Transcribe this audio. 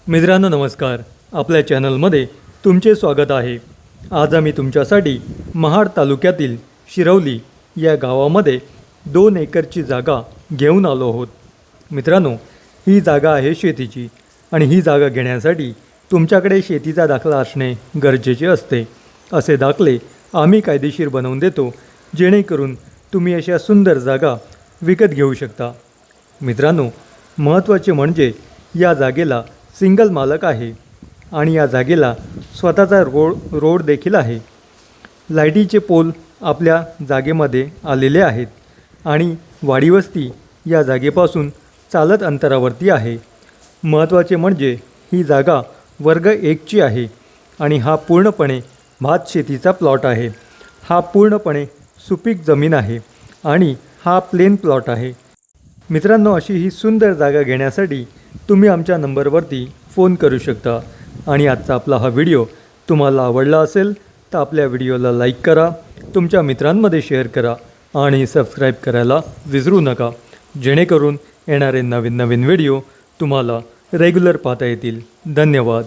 मित्रांनो नमस्कार, आपल्या चॅनलमध्ये तुमचे स्वागत आहे। आज आम्ही तुमच्यासाठी महाड तालुक्यातील शिरवली या गावामध्ये 2 एकरची जागा घेऊन आलो आहोत। मित्रांनो, ही जागा आहे शेतीची आणि ही जागा घेण्यासाठी तुमच्याकडे शेतीचा दाखला असणे गरजेचे असते। असे दाखले आम्ही कायदेशीर बनवून देतो, जेणेकरून तुम्ही अशा सुंदर जागा विकत घेऊ शकता। मित्रांनो, महत्त्वाचे म्हणजे या जागेला सिंगल मालक आहे आणि या जागेला स्वतःचा रोड देखील आहे। लाईटीचे पोल आपल्या जागेमध्ये आलेले आहेत आणि वाडीवस्ती या जागेपासून चालत अंतरावरती आहे। महत्त्वाचे म्हणजे ही जागा वर्ग 1ची आहे आणि हा पूर्णपणे भात शेतीचा प्लॉट आहे। हा पूर्णपणे सुपीक जमीन आहे आणि हा प्लेन प्लॉट आहे। मित्रांनो, अशी ही सुंदर जागा घेण्यासाठी तुम्ही आमच्या नंबरवरती फोन करू शकता। आणि आजचा आपला हा व्हिडिओ तुम्हाला आवडला असेल तर आपल्या व्हिडिओला लाईक करा, तुमच्या मित्रांमध्ये शेअर करा आणि सबस्क्राईब करायला विसरू नका, जेणेकरून येणारे नवीन व्हिडिओ तुम्हाला रेग्युलर पाहता येतील। धन्यवाद।